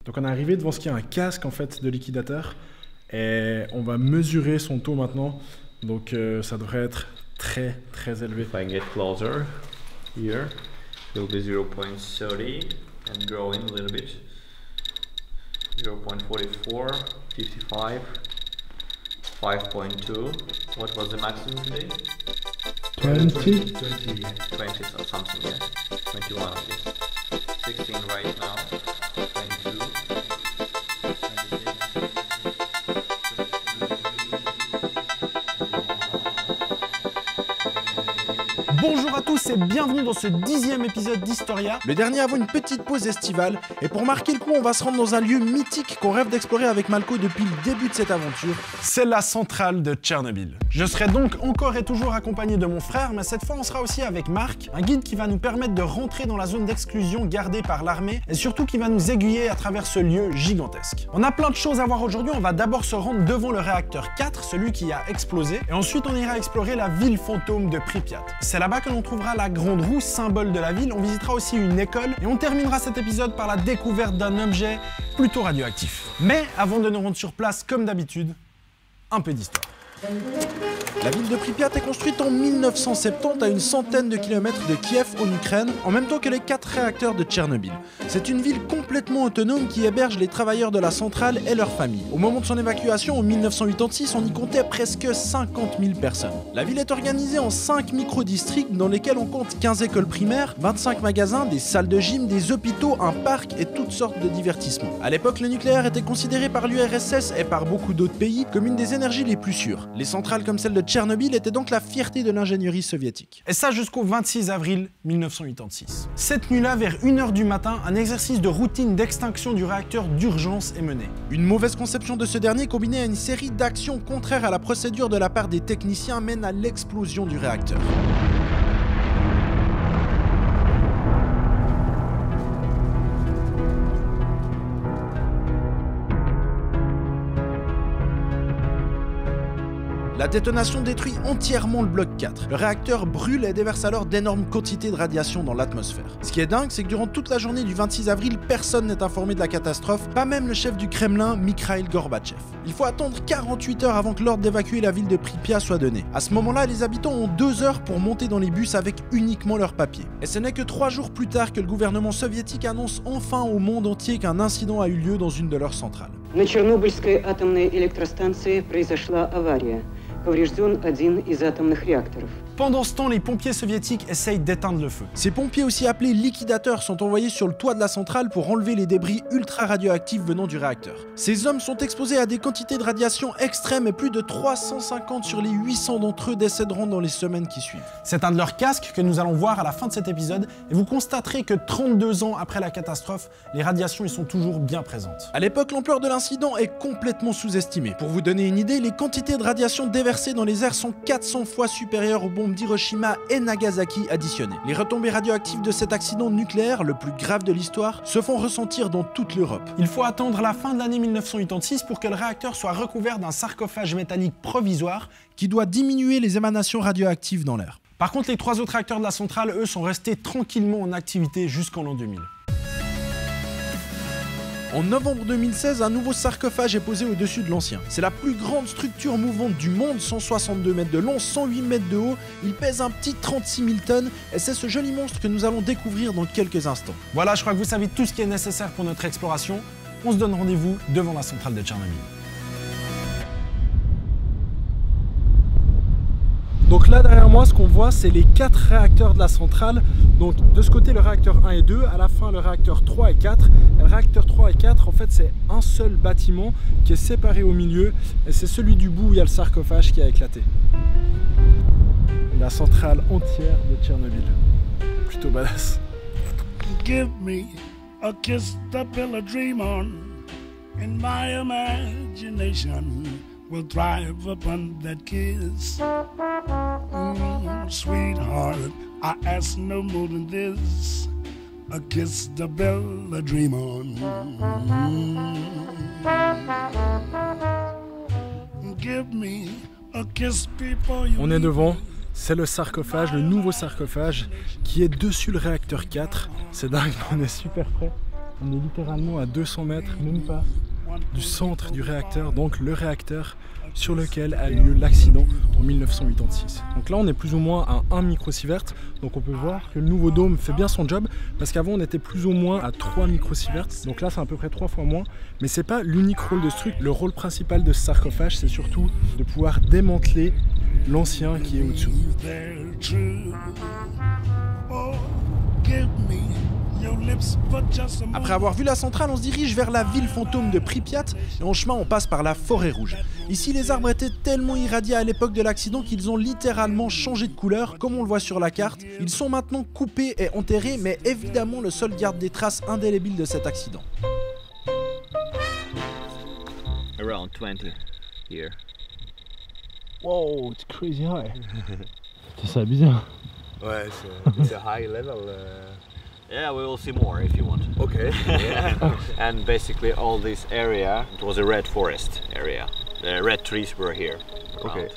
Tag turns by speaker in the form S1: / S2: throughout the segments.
S1: Donc on est arrivé devant ce qui est un casque en fait de liquidateur et on va mesurer son taux maintenant. Donc ça devrait être très élevé.
S2: If I get closer here, it will be 0.30 and growing a little bit. 0.44, 55, 5.2. What was the maximum today?
S1: 20.
S2: 20 or something, yeah. 21 at least. 16 right now. 22. 26.
S3: Bonjour à tous et bienvenue dans ce 10e épisode d'Historia.
S4: Le dernier avant une petite pause estivale, et pour marquer le coup, on va se rendre dans un lieu mythique qu'on rêve d'explorer avec Malko depuis le début de cette aventure.
S3: C'est la centrale de Tchernobyl. Je serai donc encore et toujours accompagné de mon frère, mais cette fois on sera aussi avec Marc, un guide qui va nous permettre de rentrer dans la zone d'exclusion gardée par l'armée et surtout qui va nous aiguiller à travers ce lieu gigantesque. On a plein de choses à voir aujourd'hui, on va d'abord se rendre devant le réacteur 4, celui qui a explosé, et ensuite on ira explorer la ville fantôme de Pripyat. C'est là-bas que l'on trouvera la grande roue, symbole de la ville, on visitera aussi une école et on terminera cet épisode par la découverte d'un objet plutôt radioactif. Mais avant de nous rendre sur place comme d'habitude, un peu d'histoire.
S4: La ville de Pripyat est construite en 1970 à une centaine de kilomètres de Kiev en Ukraine, en même temps que les 4 réacteurs de Tchernobyl. C'est une ville complètement autonome qui héberge les travailleurs de la centrale et leurs familles. Au moment de son évacuation en 1986, on y comptait presque 50 000 personnes. La ville est organisée en 5 micro-districts dans lesquels on compte 15 écoles primaires, 25 magasins, des salles de gym, des hôpitaux, un parc et toutes sortes de divertissements. À l'époque, le nucléaire était considéré par l'URSS et par beaucoup d'autres pays comme une des énergies les plus sûres. Les centrales comme celle de Tchernobyl étaient donc la fierté de l'ingénierie soviétique.
S3: Et ça jusqu'au 26 avril 1986. Cette nuit-là, vers 1h du matin, un exercice de routine d'extinction du réacteur d'urgence est mené.
S4: Une mauvaise conception de ce dernier combinée à une série d'actions contraires à la procédure de la part des techniciens mène à l'explosion du réacteur. La détonation détruit entièrement le bloc 4. Le réacteur brûle et déverse alors d'énormes quantités de radiation dans l'atmosphère. Ce qui est dingue, c'est que durant toute la journée du 26 avril, personne n'est informé de la catastrophe, pas même le chef du Kremlin, Mikhail Gorbatchev. Il faut attendre 48 heures avant que l'ordre d'évacuer la ville de Pripyat soit donné. À ce moment-là, les habitants ont 2 heures pour monter dans les bus avec uniquement leurs papiers. Et ce n'est que 3 jours plus tard que le gouvernement soviétique annonce enfin au monde entier qu'un incident a eu lieu dans une de leurs centrales.
S5: На Чернобыльской атомной электростанции произошла авария. Поврежден один из атомных реакторов.
S3: Pendant ce temps, les pompiers soviétiques essayent d'éteindre le feu.
S4: Ces pompiers, aussi appelés liquidateurs, sont envoyés sur le toit de la centrale pour enlever les débris ultra radioactifs venant du réacteur. Ces hommes sont exposés à des quantités de radiation extrêmes et plus de 350 sur les 800 d'entre eux décéderont dans les semaines qui suivent.
S3: C'est un de leurs casques que nous allons voir à la fin de cet épisode et vous constaterez que 32 ans après la catastrophe, les radiations y sont toujours bien présentes.
S4: À l'époque, l'ampleur de l'incident est complètement sous-estimée. Pour vous donner une idée, les quantités de radiation déversées dans les airs sont 400 fois supérieures aux bombes d'Hiroshima et Nagasaki additionnées. Les retombées radioactives de cet accident nucléaire, le plus grave de l'histoire, se font ressentir dans toute l'Europe.
S3: Il faut attendre la fin de l'année 1986 pour que le réacteur soit recouvert d'un sarcophage métallique provisoire
S4: qui doit diminuer les émanations radioactives dans l'air.
S3: Par contre, les 3 autres réacteurs de la centrale, eux, sont restés tranquillement en activité jusqu'en l'an 2000.
S4: En novembre 2016, un nouveau sarcophage est posé au-dessus de l'ancien. C'est la plus grande structure mouvante du monde, 162 mètres de long, 108 mètres de haut. Il pèse un petit 36 000 tonnes et c'est ce joli monstre que nous allons découvrir dans quelques instants.
S3: Voilà, je crois que vous savez tout ce qui est nécessaire pour notre exploration. On se donne rendez-vous devant la centrale de Tchernobyl.
S1: Donc là derrière moi, ce qu'on voit, c'est les 4 réacteurs de la centrale. Donc de ce côté, le réacteur 1 et 2, à la fin le réacteur 3 et 4. Et le réacteur 3 et 4, en fait, c'est un seul bâtiment qui est séparé au milieu. Et c'est celui du bout où il y a le sarcophage qui a éclaté. La centrale entière de Tchernobyl. Plutôt badass.
S6: Give me a kiss to build a dream on, and my imagination will thrive upon that kiss. Sweetheart, I ask no more than this, a kiss to build a dream on. Give me a kiss before you.
S1: On est devant, c'est le sarcophage, le nouveau sarcophage qui est dessus le réacteur 4. C'est dingue, on est super près. On est littéralement à 200 mètres, même pas, du centre du réacteur, donc le réacteur sur lequel a eu lieu l'accident en 1986. Donc là on est plus ou moins à 1 microsievert, donc on peut voir que le nouveau dôme fait bien son job, parce qu'avant on était plus ou moins à 3 microsieverts, donc là c'est à peu près 3 fois moins, mais c'est pas l'unique rôle de ce truc. Le rôle principal de ce sarcophage, c'est surtout de pouvoir démanteler l'ancien qui est au-dessous.
S4: Après avoir vu la centrale, on se dirige vers la ville fantôme de Pripyat et en chemin on passe par la forêt rouge. Ici les arbres étaient tellement irradiés à l'époque de l'accident qu'ils ont littéralement changé de couleur, comme on le voit sur la carte. Ils sont maintenant coupés et enterrés, mais évidemment le sol garde des traces indélébiles de cet accident.
S2: Around 20 here.
S1: Wow, it's crazy high. C'est bizarre.
S7: Ouais, c'est a high level.
S2: Yeah, we will see more if you want.
S7: Okay. Yeah.
S2: And basically all this area, it was a red forest area. The red trees were here.
S7: Okay.
S2: Around.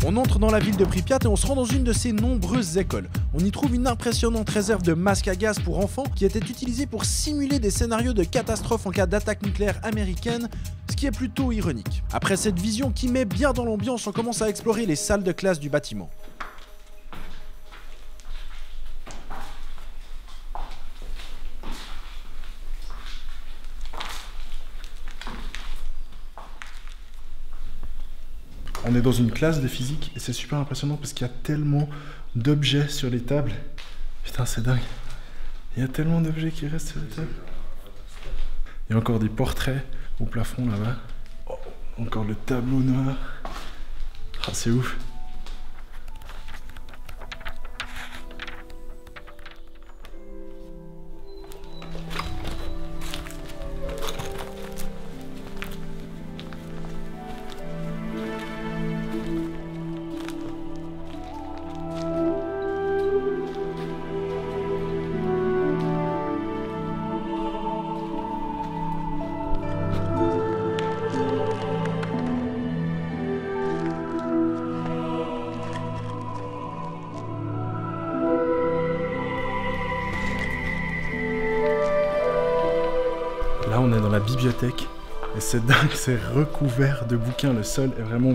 S4: On entre dans la ville de Pripyat et on se rend dans une de ses nombreuses écoles. On y trouve une impressionnante réserve de masques à gaz pour enfants qui était utilisée pour simuler des scénarios de catastrophe en cas d'attaque nucléaire américaine, ce qui est plutôt ironique. Après cette vision qui met bien dans l'ambiance, on commence à explorer les salles de classe du bâtiment.
S1: On est dans une classe de physique et c'est super impressionnant parce qu'il y a tellement d'objets sur les tables. Putain, c'est dingue. Il y a tellement d'objets qui restent sur les tables. Il y a encore des portraits au plafond là-bas. Oh, encore le tableau noir. Ah, c'est ouf. Là, on est dans la bibliothèque et c'est dingue, c'est recouvert de bouquins. Le sol est vraiment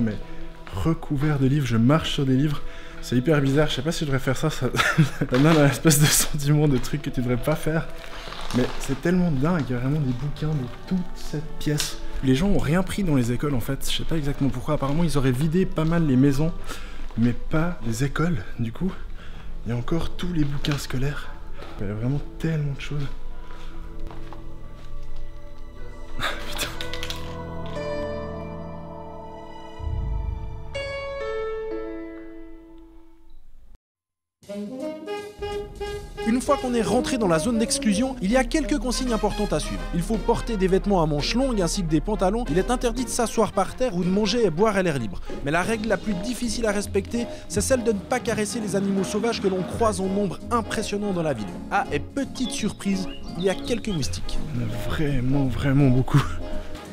S1: recouvert de livres. Je marche sur des livres. C'est hyper bizarre. Je sais pas si je devrais faire ça. Ça donne un espèce de sentiment de truc que tu devrais pas faire. Mais c'est tellement dingue. Il y a vraiment des bouquins de toute cette pièce. Les gens ont rien pris dans les écoles en fait. Je sais pas exactement pourquoi. Apparemment, ils auraient vidé pas mal les maisons, mais pas les écoles. Du coup, il y a encore tous les bouquins scolaires. Il y a vraiment tellement de choses.
S4: Une fois qu'on est rentré dans la zone d'exclusion, il y a quelques consignes importantes à suivre. Il faut porter des vêtements à manches longues ainsi que des pantalons. Il est interdit de s'asseoir par terre ou de manger et boire à l'air libre. Mais la règle la plus difficile à respecter, c'est celle de ne pas caresser les animaux sauvages que l'on croise en nombre impressionnant dans la ville. Ah, et petite surprise, il y a quelques moustiques.
S1: Il y en a vraiment beaucoup.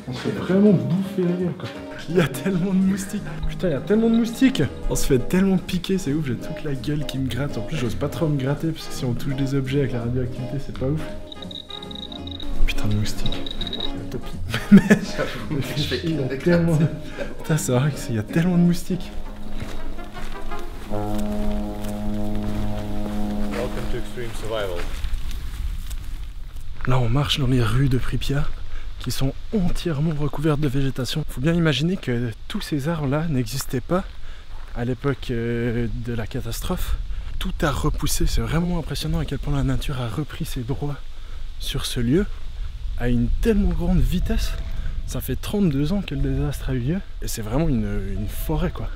S1: On se fait vraiment bouffer la gueule quoi. Il y a tellement de moustiques. Putain, il y a tellement de moustiques. On se fait tellement piquer, c'est ouf. J'ai toute la gueule qui me gratte. En plus, j'ose pas trop me gratter parce que si on touche des objets avec la radioactivité, c'est pas ouf. Putain de moustiques. Mais il y a tellement... Putain, c'est vrai qu'il y a tellement de moustiques.
S7: Welcome to Extreme Survival.
S1: Là, on marche dans les rues de Pripyat qui sont entièrement recouvertes de végétation. Il faut bien imaginer que tous ces arbres-là n'existaient pas à l'époque de la catastrophe. Tout a repoussé, c'est vraiment impressionnant à quel point la nature a repris ses droits sur ce lieu à une tellement grande vitesse. Ça fait 32 ans que le désastre a eu lieu et c'est vraiment une forêt quoi.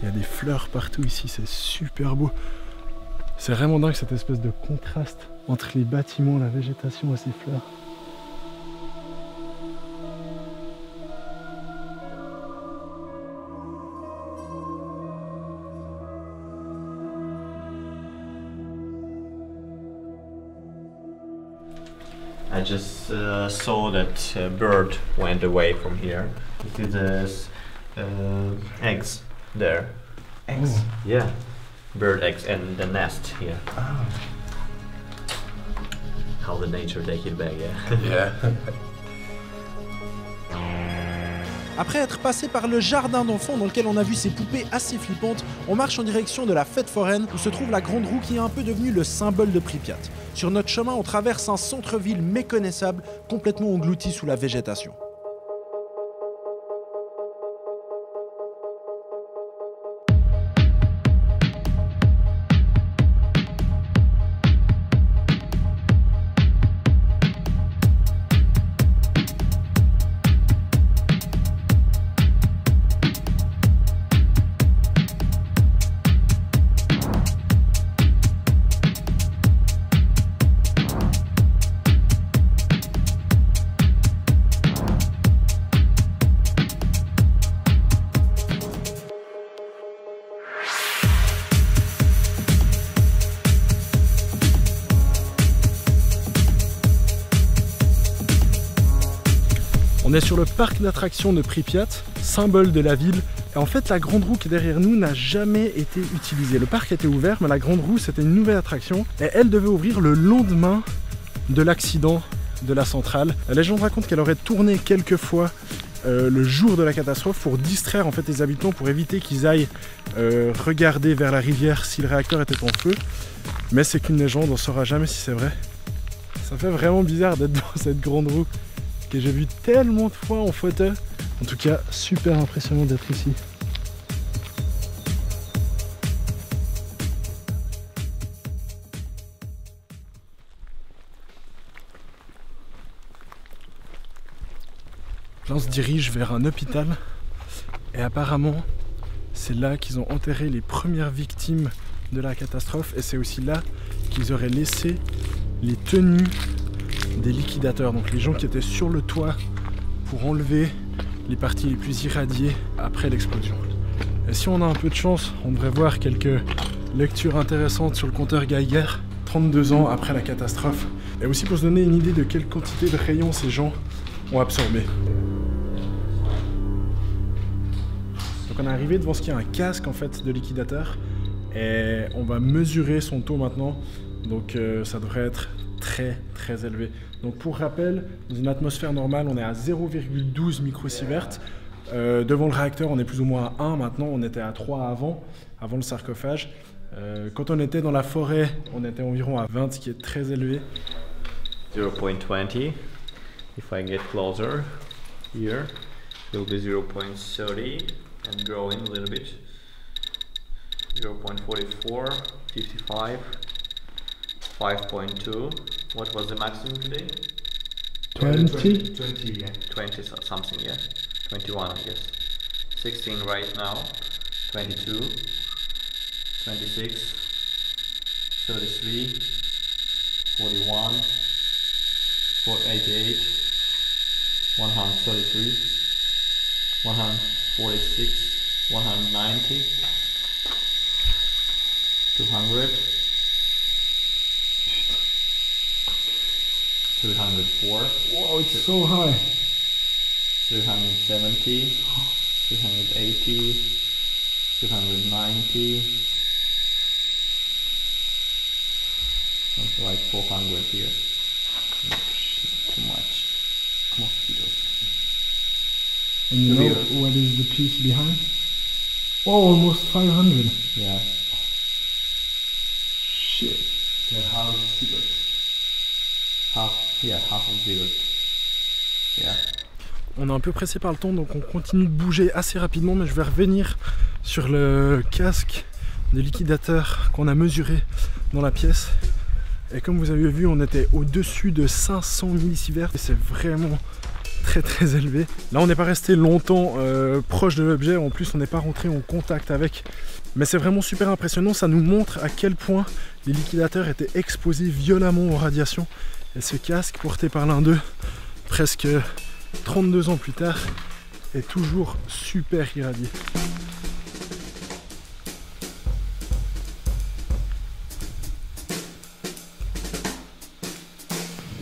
S1: Il y a des fleurs partout ici, c'est super beau. C'est vraiment dingue cette espèce de contraste entre les bâtiments, la végétation et ces fleurs.
S2: I just saw that bird went away from here. You see there's eggs there. Eggs? Yeah. Bird eggs and the nest here.
S7: Oh.
S2: How the nature take it back, yeah.
S7: Yeah.
S4: Après être passé par le jardin d'enfants dans lequel on a vu ces poupées assez flippantes, on marche en direction de la fête foraine où se trouve la grande roue qui est un peu devenue le symbole de Pripyat. Sur notre chemin, on traverse un centre-ville méconnaissable, complètement englouti sous la végétation.
S1: On est sur le parc d'attractions de Pripyat, symbole de la ville. Et en fait, la grande roue qui est derrière nous n'a jamais été utilisée. Le parc était ouvert, mais la grande roue, c'était une nouvelle attraction. Et elle devait ouvrir le lendemain de l'accident de la centrale. La légende raconte qu'elle aurait tourné quelques fois le jour de la catastrophe pour distraire en fait les habitants, pour éviter qu'ils aillent regarder vers la rivière si le réacteur était en feu. Mais c'est qu'une légende, on ne saura jamais si c'est vrai. Ça fait vraiment bizarre d'être dans cette grande roue que j'ai vu tellement de fois en photo. En tout cas, super impressionnant d'être ici. Là, on se dirige vers un hôpital et apparemment, c'est là qu'ils ont enterré les premières victimes de la catastrophe et c'est aussi là qu'ils auraient laissé les tenues des liquidateurs, donc les gens qui étaient sur le toit pour enlever les parties les plus irradiées après l'explosion. Et si on a un peu de chance, on devrait voir quelques lectures intéressantes sur le compteur Geiger, 32 ans après la catastrophe, et aussi pour se donner une idée de quelle quantité de rayons ces gens ont absorbé. Donc on est arrivé devant ce qui est un casque en fait de liquidateur, et on va mesurer son taux maintenant, donc ça devrait être très élevé. Donc pour rappel, dans une atmosphère normale, on est à 0,12 microsieverts. Devant le réacteur, on est plus ou moins à 1 maintenant, on était à 3 avant le sarcophage. Quand on était dans la forêt, on était environ à 20, ce qui est très élevé.
S2: 0.20. If I get closer here, it will be 0.30 and growing a little bit. 0.44, 55. 5.2. What was the maximum today?
S1: 20?
S7: 20, yeah.
S2: 20 something, yeah. 21, I guess. 16 right now. 22. 26. 33. 41. 88. 133. 146. 190. 200. 304.
S1: Wow, it's so high.
S2: 370, 380, 390, something like 400 here. Too much mosquitoes.
S1: And you know what is the piece behind? Oh, almost 500.
S2: Yeah.
S1: Shit.
S7: The house cigarettes.
S2: Half of zero. Yeah.
S1: On est un peu pressé par le temps, donc on continue de bouger assez rapidement, mais je vais revenir sur le casque de liquidateur qu'on a mesuré dans la pièce. Et comme vous avez vu, on était au-dessus de 500 millisieverts. Et c'est vraiment très élevé. Là on n'est pas resté longtemps proche de l'objet, en plus on n'est pas rentré en contact avec. Mais c'est vraiment super impressionnant, ça nous montre à quel point les liquidateurs étaient exposés violemment aux radiations. Et ce casque porté par l'un d'eux, presque 32 ans plus tard, est toujours super irradié.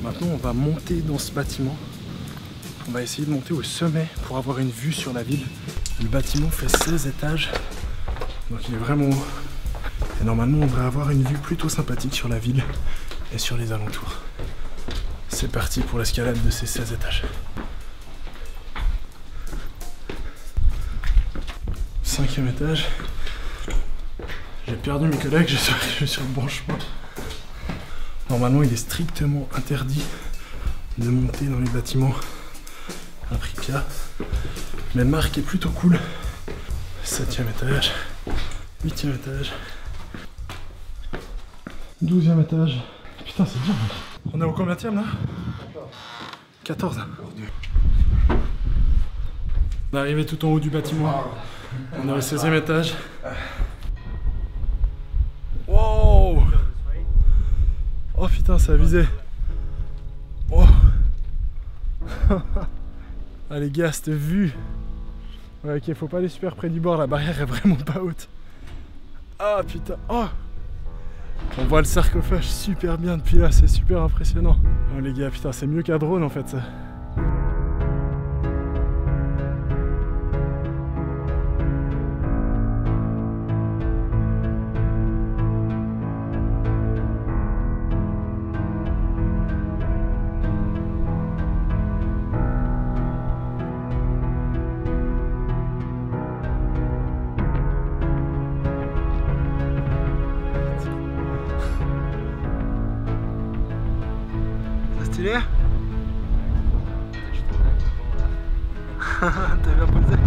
S1: Maintenant on va monter dans ce bâtiment. On va essayer de monter au sommet pour avoir une vue sur la ville. Le bâtiment fait 16 étages, donc il est vraiment haut. Et normalement on devrait avoir une vue plutôt sympathique sur la ville et sur les alentours. C'est parti pour l'escalade de ces 16 étages. 5e étage. J'ai perdu mes collègues, j'espère que je suis sur le bon chemin. Normalement il est strictement interdit de monter dans les bâtiments à Pripyat. Mais Marc est plutôt cool. 7e étage, 8e étage, 12e étage. Putain c'est dur. On est au combienième là? 14. On est arrivé tout en haut du bâtiment. On est au 16e étage. Wow! Oh putain, ça a visé. Oh. Ah les gars, cette vue. Ouais, ok, faut pas aller super près du bord, la barrière est vraiment pas haute. Ah putain, oh! On voit le sarcophage super bien depuis là, c'est super impressionnant. Oh les gars, putain, c'est mieux qu'un drone en fait ça. Stylé. T'as bien posé.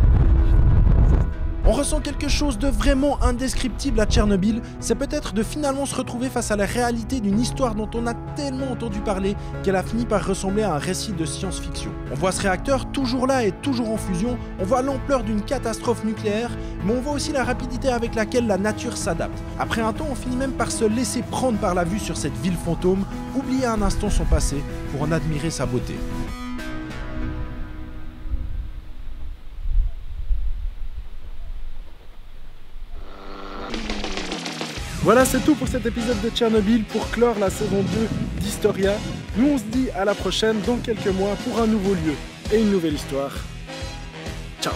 S4: On ressent quelque chose de vraiment indescriptible à Tchernobyl, c'est peut-être de finalement se retrouver face à la réalité d'une histoire dont on a tellement entendu parler qu'elle a fini par ressembler à un récit de science-fiction. On voit ce réacteur toujours là et toujours en fusion, on voit l'ampleur d'une catastrophe nucléaire, mais on voit aussi la rapidité avec laquelle la nature s'adapte. Après un temps, on finit même par se laisser prendre par la vue sur cette ville fantôme, oublier un instant son passé pour en admirer sa beauté.
S1: Voilà, c'est tout pour cet épisode de Tchernobyl pour clore la saison 2 d'Historia. Nous on se dit à la prochaine dans quelques mois pour un nouveau lieu et une nouvelle histoire. Ciao!